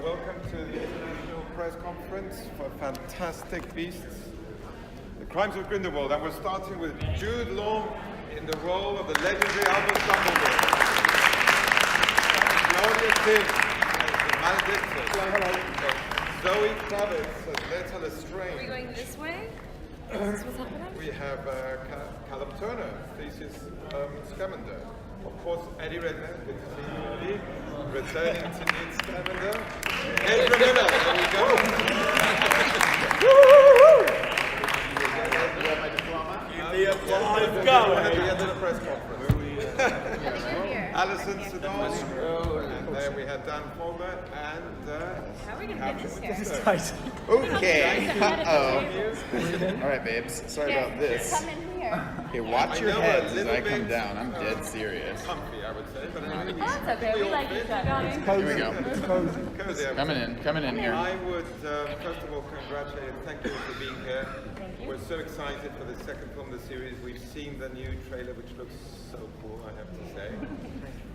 welcome to the International Press Conference for Fantastic Beasts, The Crimes of Grindelwald, and we're starting with Jude Law in the role of the legendary Albus Dumbledore. Claudia Kim as the Maledictus. Zoë Kravitz as Netta Lestrange. Are we going this way? Is this what's happening? We have Callum Turner, thesis Scamander. Of course, Eddie Redmayne, good to see you, Eddie. Returning to Newt Scamander. Ezra Miller, there we go. Keep the applause going. At the end of the press conference. Alison Sudol, and then we had Dan Fogler and How are we going to get this here? Okay. All right, babes. Sorry about this. Come in here. Okay, watch your heads as I come down. I'm dead serious. comfy, I would say. But anyway, That's okay. We like each other. Here we go. cozy, I would Coming in here. I would, first of all, congratulate and thank you for being here. Thank you. We're so excited for the second film of the series. We've seen the new trailer, which looks so cool, I have to say.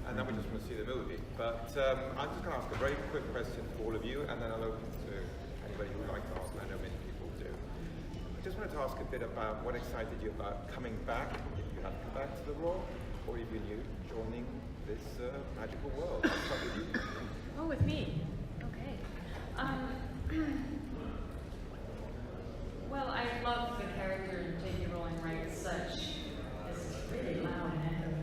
And then we just want to see the movie. But I'm just going to ask a very quick question to all of you, and then I'll open to anybody who would like to ask, and I know many people do. I just wanted to ask a bit about what excited you about coming back, if you have come back to the role, or even you joining this magical world. I'll start with you. Oh, with me. Okay. Well, I love the character J.K. Rowling writes such. This is really loud and echoing.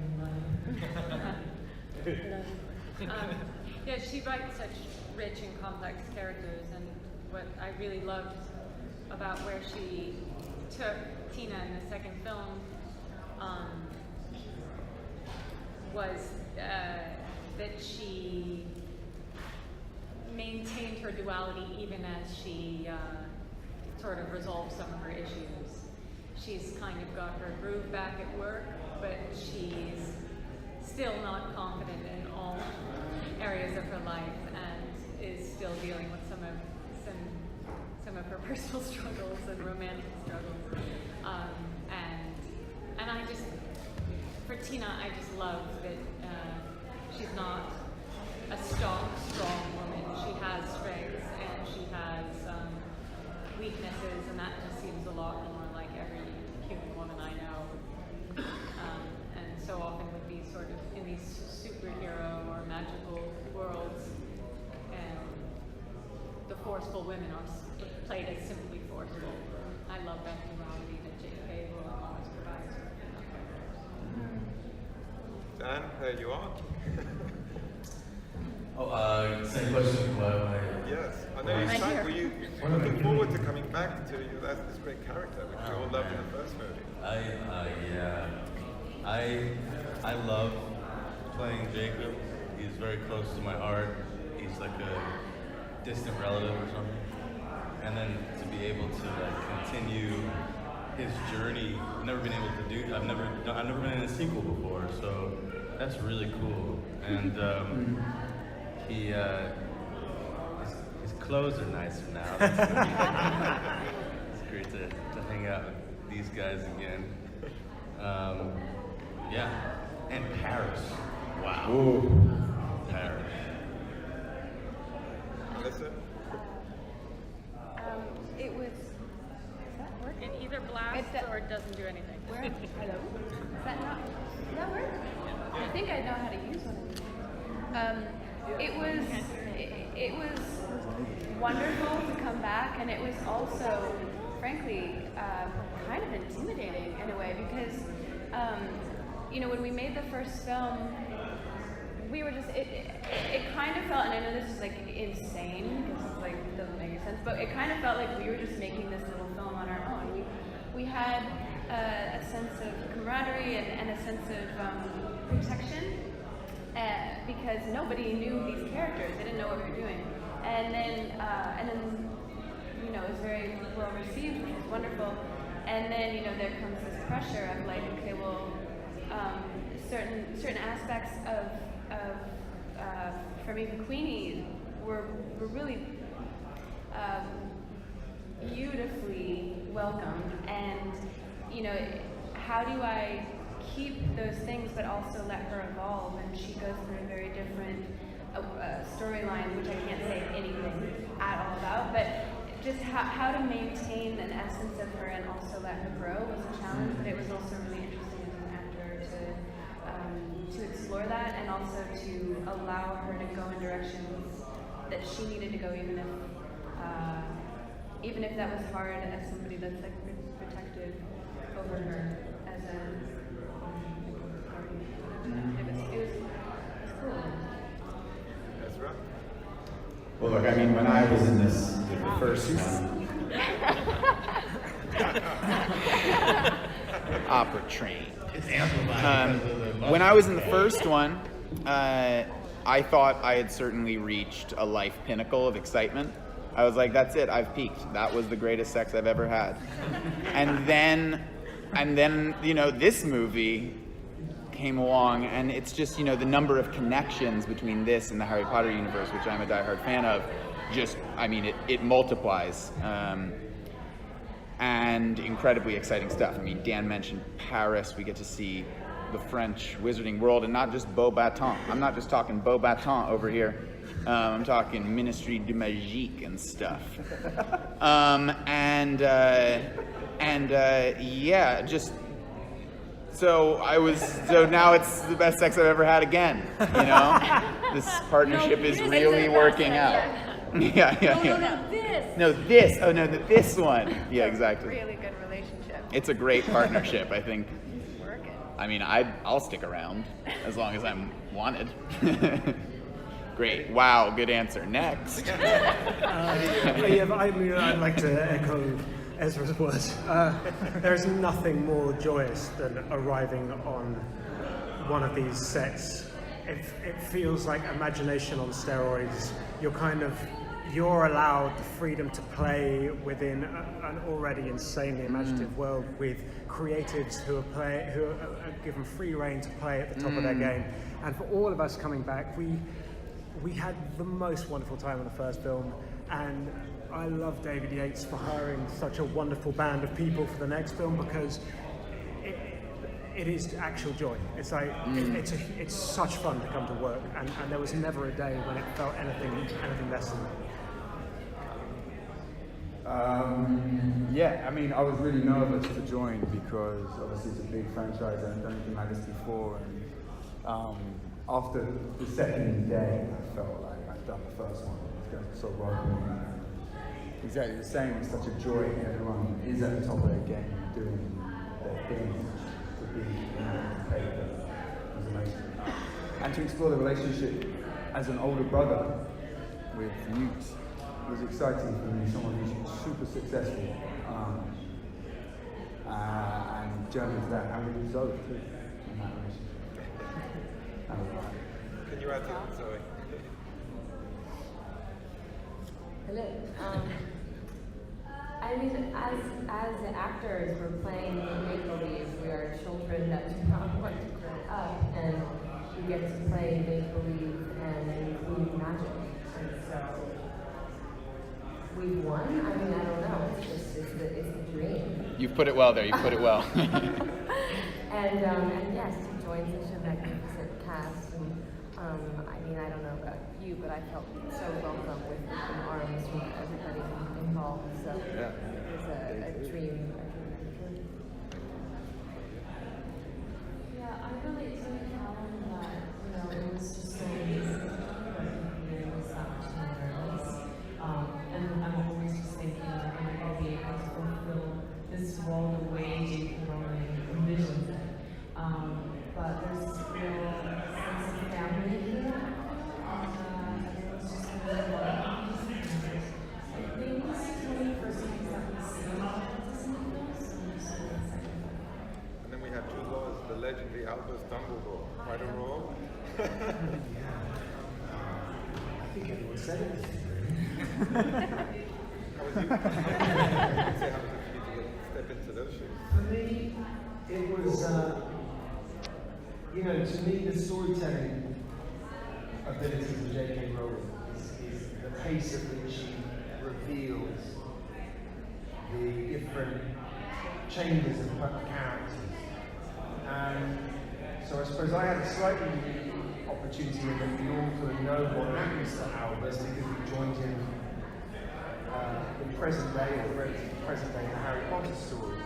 Yeah, she writes such rich and complex characters, and what I really loved about where she took Tina in the second film was that she maintained her duality even as she sort of resolved some of her issues. She's kind of got her groove back at work, but she's still not confident in all areas of her life and is still dealing with some of her personal struggles and romantic struggles. And I just, for Tina, I just love that she's not a strong woman. She has strengths and she has weaknesses, and that just seems a lot more like every human woman I know. And so often with these sort of, in these superhero or magical worlds, and the forceful women are played as simply forceful. I love that duality that J.K. Rowling always provides for Dan, there you are. Same question. Yes, I know you signed. Were you looking forward to coming back to this great character, which you all loved in the first movie? I love playing Jacob. He's very close to my heart. He's like a distant relative or something. And then to be able to continue his journey, I've never been able to do. I've never been in a sequel before, so that's really cool. And his clothes are nicer now. It's great to hang out with these guys again. Yeah, and Paris. Wow. Ooh. Paris. Melissa? It was. Does that work? It either blasts or it doesn't do anything. Where? Hello? Does that work? I think I know how to use one of these. It was wonderful to come back, and it was also, frankly, kind of intimidating in a way because, when we made the first film, we were just, it kind of felt, and I know this is like insane because it's like, it doesn't make any sense, but it kind of felt like we were just making this little film on our own. We had a sense of camaraderie and a sense of protection because nobody knew these characters. They didn't know what we were doing. And then it was very well received, which was wonderful. And then, there comes this pressure of like, okay, well, certain aspects of from even Queenie were really beautifully welcomed. And, how do I keep those things but also let her evolve? And she goes through a very different storyline, which I can't say any just how to maintain an essence of her and also let her grow was a challenge, but it was also really interesting as an actor to explore that and also to allow her to go in directions that she needed to go, even if that was hard as somebody that's like protective over her as a guardian. It was cool. Ezra? Well, look, I mean, when I was in the first one, opera train. When I was in the first one, I thought I had certainly reached a life pinnacle of excitement. I was like, that's it, I've peaked. That was the greatest sex I've ever had. And then, this movie came along, and it's just, the number of connections between this and the Harry Potter universe, which I'm a diehard fan of, it multiplies. And incredibly exciting stuff. I mean, Dan mentioned Paris. We get to see the French wizarding world, and not just Beau Baton. I'm not just talking Beau Baton over here. I'm talking Ministry du Magique and stuff. So now it's the best sex I've ever had again. This partnership is really working out. This one. Yeah, exactly. Really good relationship. It's a great partnership, I think. Working. I mean, I'll stick around as long as I'm wanted. Great. Wow, good answer. Next. I'd like to echo Ezra's words. There's nothing more joyous than arriving on one of these sets. It feels like imagination on steroids. You're allowed the freedom to play within an already insanely imaginative world with creatives who are given free rein to play at the top of their game. And for all of us coming back, we had the most wonderful time on the first film, and I love David Yates for hiring such a wonderful band of people for the next film, because it is actual joy. It's like it's such fun to come to work, and there was never a day when it felt anything less than that. I was really nervous to join because obviously it's a big franchise and I've done anything like this before. And after the second day, I felt like I'd done the first one. It's going so well with me. Exactly the same. It's such a joy. Everyone is at the top of their game, doing their thing. To be paper was amazing. And to explore the relationship as an older brother with Newt was exciting for me, someone who's super successful, and journey to that, and with Zoe too, in that relationship. Can you add to that, Zoe? Hello. As actors, we're playing make-believe. We are children that do not want to grow up, and we get to play make-believe and include magic. And so we've won. I don't know. It's the dream. You've put it well there. You put it well. and yes, to join such a magnificent cast. And I don't know about you, but I felt so welcome with open arms from everybody involved. So Yeah. it was a dream. Yeah, I relate to Callum that, it was just so amazing that was opportunities. And I'm always just thinking that I'll be able to fulfill this role the way J.K. Rowling envisions it. But there's this real sense of family here. Everyone's just really welcome. I think this is one of the first things that we see about Disney films, so I'm just really excited. And then we have Jude as the legendary Albus Dumbledore. Quite a role. I think everyone said it. How was you? How was it for you to step into those shoes? For me, it was, to me, the storytelling abilities of J.K. Rowling is the pace at which she reveals the different changes of characters. And so I suppose I had a slightly unique opportunity in that we all sort of know what happens to Albus because we joined him in present day or relative present day the Harry Potter stories.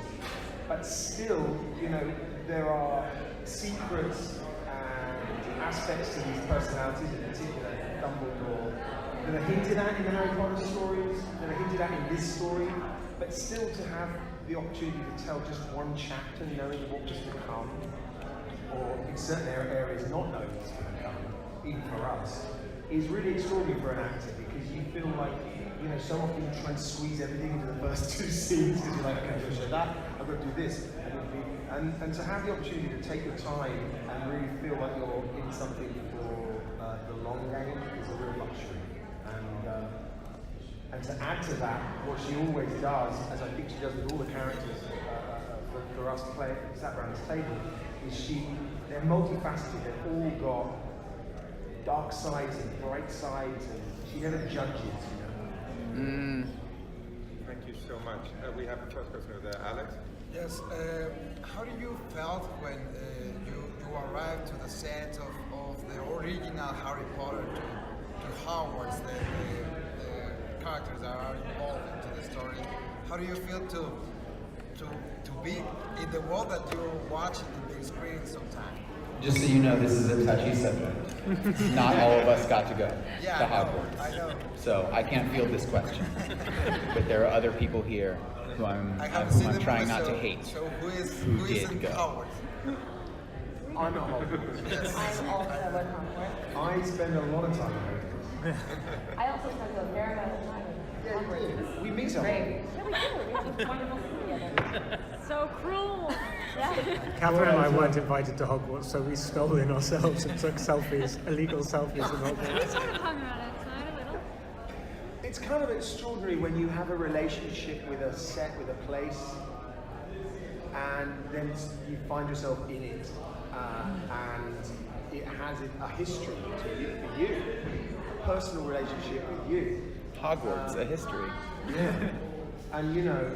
But still, you know, there are secrets and aspects to these personalities, in particular Dumbledore, that are hinted at in the Harry Potter stories, that are hinted at in this story, but still to have the opportunity to tell just one chapter, knowing what was to come, or in certain areas not knowing what's going to come, even for us, is really extraordinary for an actor, because you feel like, you know, so often you try and squeeze everything into the first 2 scenes, because you're like, okay, I'm going to show that, I've got to do this, and to have the opportunity to take your time and really feel like you're in something for the long game is a real luxury. And to add to that, what she always does, as I think she does with all the characters for us sat around this table, is they're multifaceted. They've all got dark sides and bright sides, and she never judges, you know. Thank you so much. We have the first question over there, Alex. Yes. How do you felt when you arrived to the set of the original Harry Potter to Hogwarts, the characters that are involved into the story? How do you feel to be in the world that you're watching the big screen sometimes? Just so you know, this is a touchy subject. Not all of us got to go to Hogwarts. I know. So I can't field this question. But there are other people here who I'm trying not to hate, who did go. Hogwarts? I'm not Hogwarts. Yes. I'm also at Hogwarts. I spend a lot of time in Hogwarts. I also spent a fair amount of time in Hogwarts. We meet someone. Great. Yeah, we do. We have a wonderful scene together. So cruel. Yeah. Catherine and I weren't invited to Hogwarts, so we stole in ourselves and took selfies, illegal selfies in Hogwarts. I sort of hung around outside a little. It's kind of extraordinary when you have a relationship with a set, with a place, and then you find yourself in it, and it has a history to you, for you, a personal relationship with you. Hogwarts, a history. Yeah. And you know,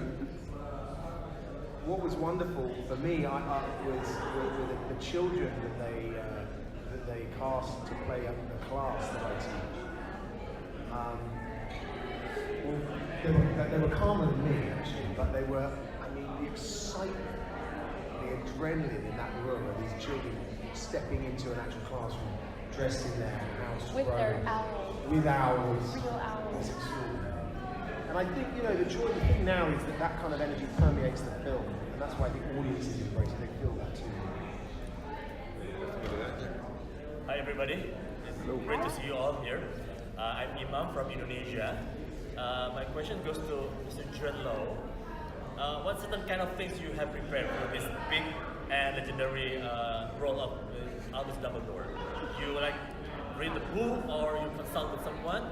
what was wonderful for me was the children that they cast to play up the class that I teach. Well, they were calmer than me actually, but they were. I mean, the excitement, the adrenaline in that room of these children stepping into an actual classroom, dressed in their house With robes, their owls. with owls. Real owls. It's extraordinary. And I think, you know, the joy, the thing now is that kind of energy permeates the film, and that's why the audiences embrace it. They feel that too. Hi everybody, it's great to see you all here. I'm Imam from Indonesia. My question goes to Mr. Jude. What certain kind of things you have prepared for this big and legendary role of Albus Dumbledore? You like read the book or you consult with someone?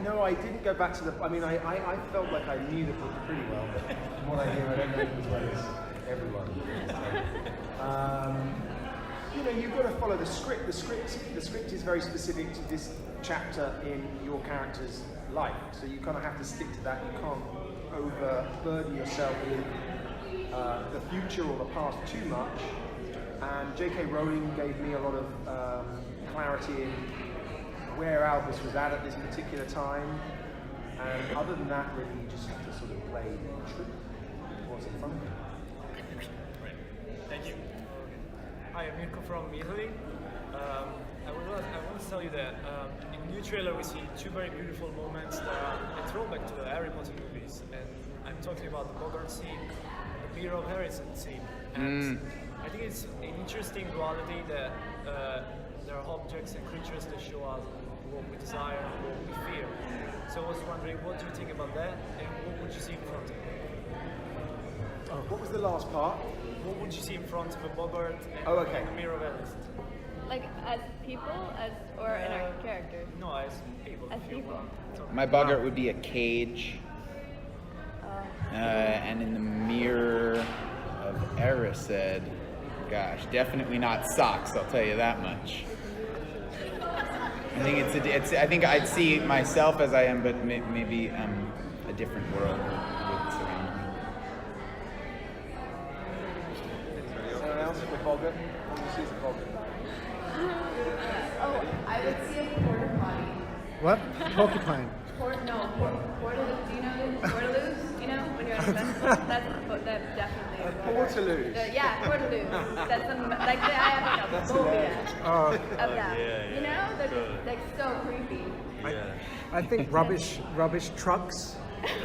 No, I didn't go back to the. I mean, I felt like I knew the book pretty well, but from what I hear, I don't know it as well as everyone. You know, you've got to follow the script. The script is very specific to this chapter in your character's life, so you kind of have to stick to that. You can't overburden yourself with the future or the past too much. And J.K. Rowling gave me a lot of clarity in where Albus was at this particular time, and other than that, really, you just have to sort of play true to what's in front of you. Right. Thank you. Hi, I'm Mirko from Italy. I want to tell you that in the new trailer we see two very beautiful moments that are a throwback to the Harry Potter movies, and I'm talking about the Fogler scene and the Mirror of Harrison scene. And I think it's an interesting duality that there are objects and creatures that show us what we desire and what we fear. So I was wondering, what do you think about that, and what would you see in front of it? What was the last part? What would you see in front of a Bogart and the Mirror of Harrison? Like as people, or in our characters? No, as people. As people. My Bogart would be a cage, and in the Mirror of Erised, gosh, definitely not socks. I'll tell you that much. I think I think I'd see myself as I am, but maybe a different world would surround me. Anyone else with Bogart? What do you see as a Bogart? Oh, I would see a porta potty. What? Porcupine. Do you know That's definitely. Portaloos. Yeah, Portaloos. That's like I have like a phobia of that. yeah, You know, they're totally. just like so creepy. I think rubbish trucks.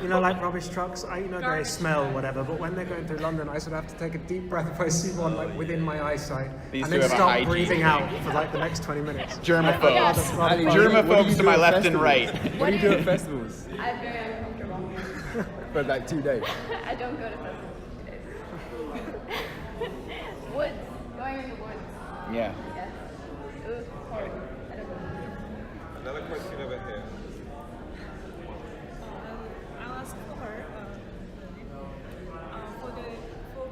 You know, like rubbish trucks. They smell whatever, but when they're going through London, I sort of have to take a deep breath if I see one like within my eyesight, and then start breathing out for like the next 20 minutes. Germaphobes. Germaphobes to my left and right. What do you do at festivals? I'm very uncomfortable. For like 2 days. I don't go to festivals for 2 days. Woods. Going in the woods. Yeah. Yes. Ooh, horrible. I don't go. Another question over here. I'll ask for her. For people who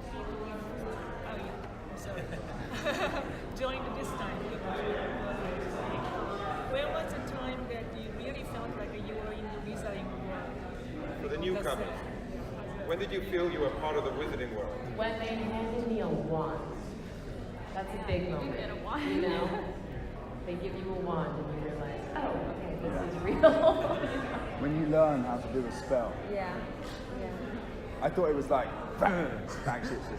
joined this time, where was the time that you really felt like you were in the wizarding world? For the newcomers, when did you feel you were part of the wizarding world? When they handed me a wand. That's a big moment. You get a wand? You know? They give you a wand and you realize, oh, okay, this is real. When you learn how to do a spell. Yeah. I thought it was like, bang, shit system.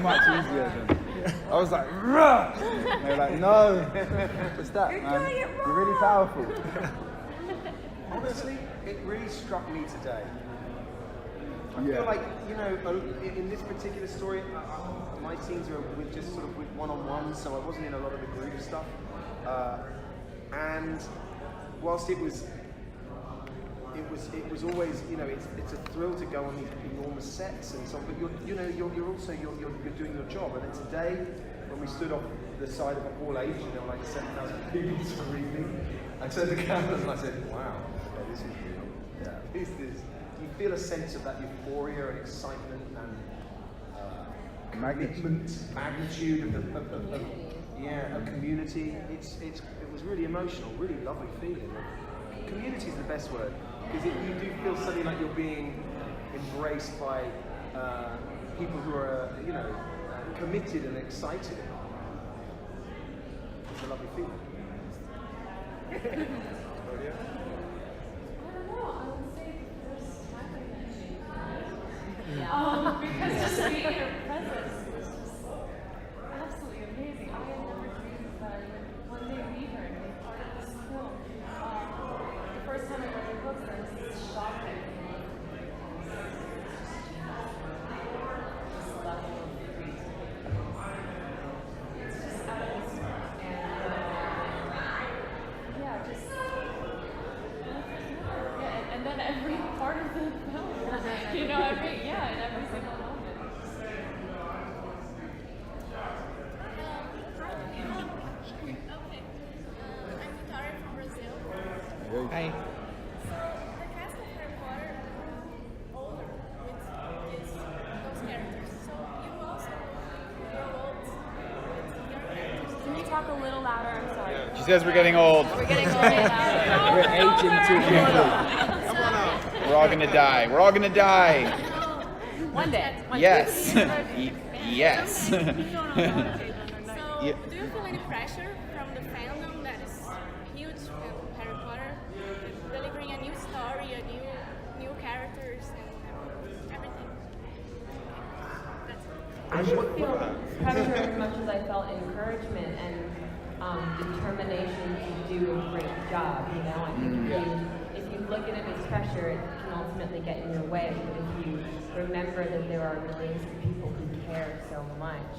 Much easier than. I was like, rah! And they were like, no, what's that, man? You're really powerful. Honestly, it really struck me today. I Yeah. feel like, in this particular story, my scenes were with just sort of with one-on-one, so I wasn't in a lot of the group stuff. And whilst it was always, it's a thrill to go on these enormous sets and so on, but you're doing your job. And then today, when we stood off the side of a hall age, like 7,000 people screaming, I turned to the cameras and I said, wow, okay, this is real. Yeah. This is, you feel a sense of that euphoria and excitement and magnitude of community. It was really emotional, really lovely feeling. Community is the best word, because you do feel suddenly like you're being embraced by people who are, committed and excited. It's a lovely feeling. Claudia? Because just being in her presence was just absolutely amazing. I had never dreamed that I would one day meet her and be part of this film. The first time I read her books, I was just shocked at the level of creativity. It's just out of this world. And and then every part of the film, in every single moment. I'm Katherine from Brazil. Hi. So the cast of Harry Potter older with those characters. So you also grow old with your characters. Can you talk a little louder? I'm sorry. She says we're getting old. We're getting old. We're aging too quickly. We're all gonna die. We're all gonna die. One day. Yes. Yes. So do you feel any pressure from the fandom that is huge with Harry Potter, delivering a new story, new characters, and everything? That's it. I didn't feel pressure as much as I felt encouragement and determination to do a great job. I think if you look at it as pressure, it can ultimately get in your way. But if you remember that there are millions of people who care so much,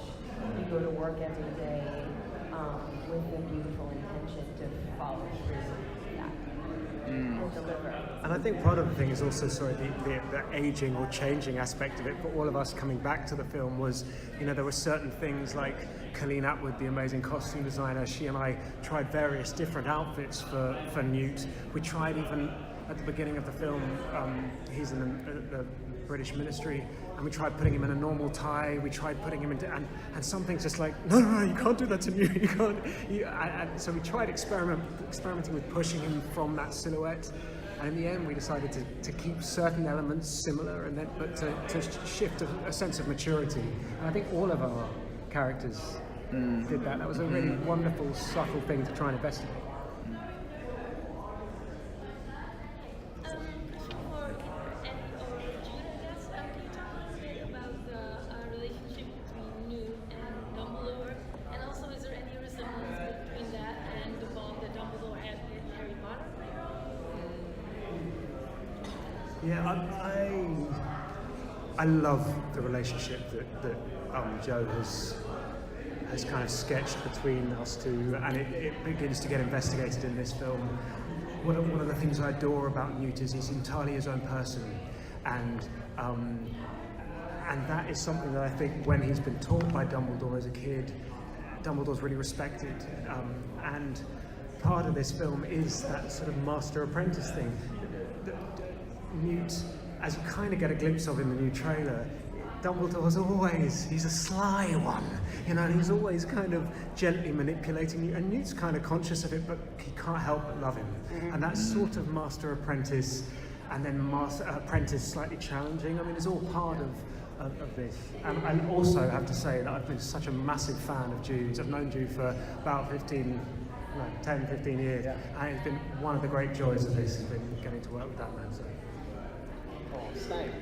you go to work every day with a beautiful intention to follow through that and deliver. And I think part of the thing is also, the aging or changing aspect of it for all of us coming back to the film was, there were certain things like Colleen Atwood, the amazing costume designer, she and I tried various different outfits for Newt. We tried even at the beginning of the film, he's in the British ministry, and we tried putting him in a normal tie, we tried putting him into, and something's just like, no, you can't do that to Newt, you can't. And so we tried experimenting with pushing him from that silhouette. And in the end, we decided to keep certain elements similar, but to shift a sense of maturity. And I think all of our characters did that. That was a really wonderful, subtle thing to try and investigate. For Eddie or Jude, Yeah, I love the relationship that Joe has kind of sketched between us two, and it begins to get investigated in this film. One of the things I adore about Newt is he's entirely his own person, and that is something that I think when he's been taught by Dumbledore as a kid, Dumbledore's really respected, and part of this film is that sort of master-apprentice thing. Newt, as you kind of get a glimpse of in the new trailer, Dumbledore's always, he's a sly one, you know, and he's always kind of gently manipulating you, and Newt's kind of conscious of it, but he can't help but love him. And that sort of master-apprentice, and then master-apprentice slightly challenging, I mean, it's all part of this. And I also have to say that I've been such a massive fan of Jude's. I've known Jude for about 10, 15 years, and it's been one of the great joys of this, has been getting to work with that man. So. Oh, same.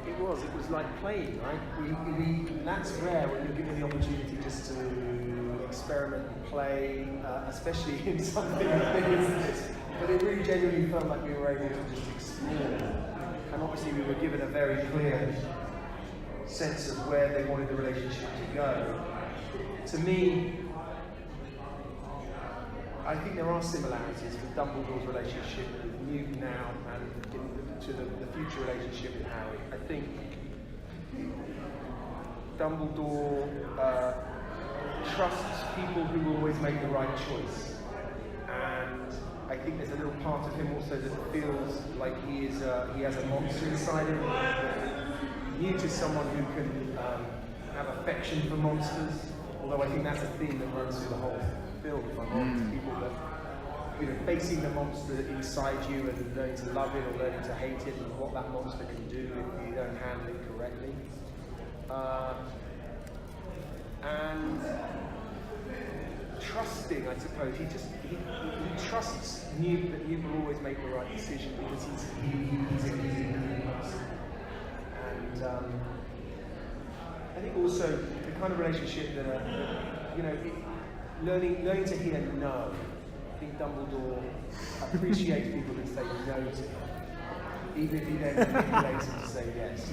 It was like playing, right? That's rare when you're given the opportunity just to experiment and play, especially in something like this. But it really genuinely felt like we were able to just explore. And obviously we were given a very clear sense of where they wanted the relationship to go. To me, I think there are similarities with Dumbledore's relationship with Newt now and to the future relationship with Harry. I think Dumbledore trusts people who will always make the right choice. And I think there's a little part of him also that feels like he has a monster inside him. Newt is someone who can have affection for monsters, although I think that's a theme that runs through the whole film, if I'm honest. People that, facing the monster inside you and learning to love it or learning to hate it, and what that monster can do if you don't handle it correctly. And trusting, I suppose. He trusts Newt that Newt will always make the right decision because he's a good person. And I think also the kind of relationship that learning to hear no. I think Dumbledore appreciates people who say no to him, even if he then manipulates him to say yes.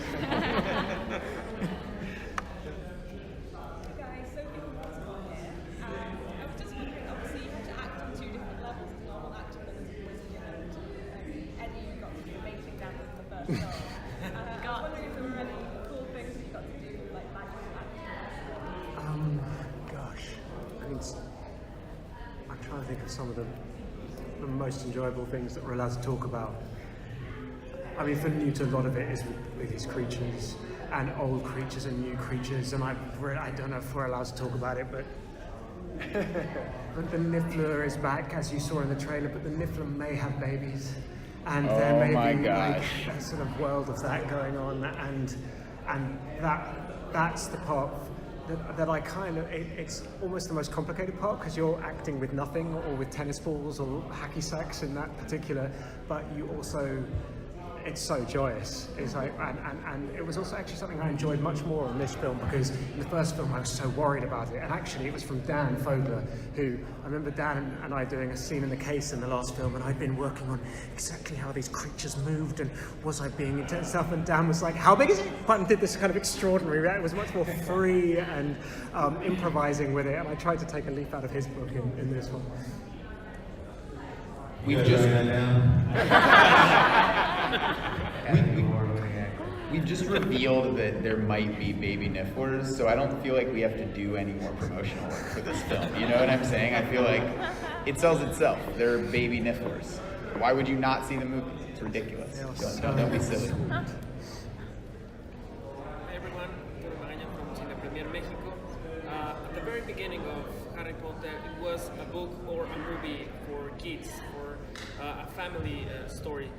I think of some of the most enjoyable things that we're allowed to talk about. I mean, for Newt, a lot of it is with his creatures, and old creatures and new creatures, and I don't know if we're allowed to talk about it, but the Niffler is back, as you saw in the trailer, but the Niffler may have babies, and there may be like a sort of world of that going on, and that's the part that I kind of, it's almost the most complicated part because you're acting with nothing or with tennis balls or hacky sacks in that particular, but you also, it's so joyous. It's like, and it was also actually something I enjoyed much more in this film because in the first film I was so worried about it, and actually it was from Dan Fogler, who, I remember Dan and I doing a scene in the case in the last film, and I'd been working on exactly how these creatures moved and was I being intense stuff, and Dan was like, how big is it? But did this kind of extraordinary, it was much more free and improvising with it, and I tried to take a leaf out of his book in this one. We've just revealed that there might be baby Nifflers, so I don't feel like we have to do any more promotional work for this film. You know what I'm saying? I feel like it sells itself. There are baby Nifflers. Why would you not see the movie? It's ridiculous. Don't be silly. Hi everyone, I'm from Cine Premier Mexico. At the very beginning of Harry Potter, it was a book or a movie for kids, for a family story.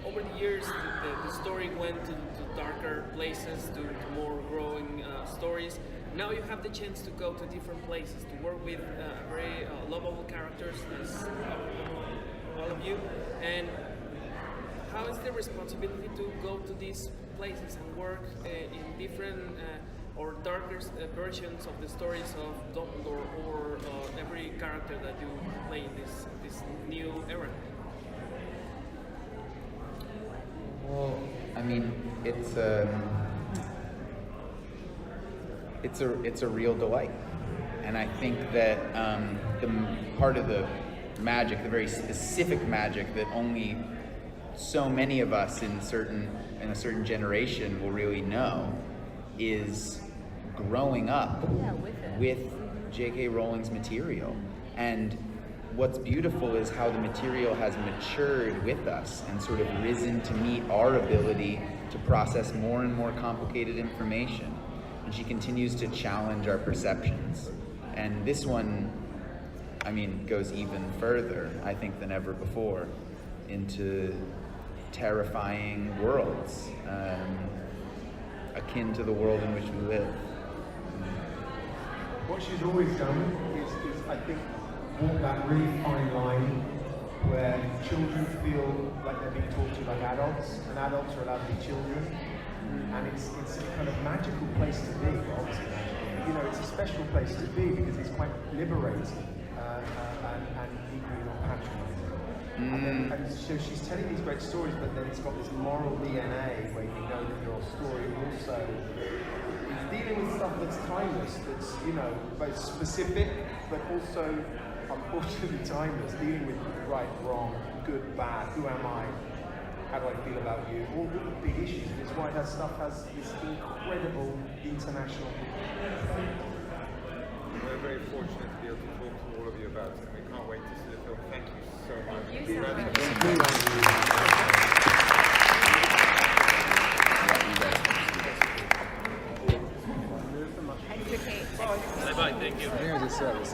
Over the years, the story went to darker places, to more growing stories. Now you have the chance to go to different places, to work with very lovable characters, as all of you. And how is the responsibility to go to these places and work in different or darker versions of the stories of Dumbledore or every character that you play in this new era? Well, I mean, it's a real delight, and I think that part of the magic, the very specific magic that only so many of us in a certain generation will really know, is growing up with J.K. Rowling's material. And what's beautiful is how the material has matured with us and sort of risen to meet our ability to process more and more complicated information. And she continues to challenge our perceptions. And this one, I mean, goes even further, I think, than ever before, into terrifying worlds, akin to the world in which we live. What she's always done is I think, walk that really fine line where children feel like they're being talked to like adults, and adults are allowed to be children. And it's a kind of magical place to be, obviously. You know, it's a special place to be because it's quite liberating and equally not patronizing. And so she's telling these great stories, but then it's got this moral DNA where you know that your story also is dealing with stuff that's timeless, that's, you know, both specific, but also, unfortunately, timeless, dealing with right, wrong, good, bad, who am I? How do I feel about you? All the big issues, and it's why that stuff has this incredible international. We're very fortunate to be able to talk to all of you about it, and we can't wait to see the film. Thank you so much. Thank you so much. Bye-bye, thank you. I think it was a service.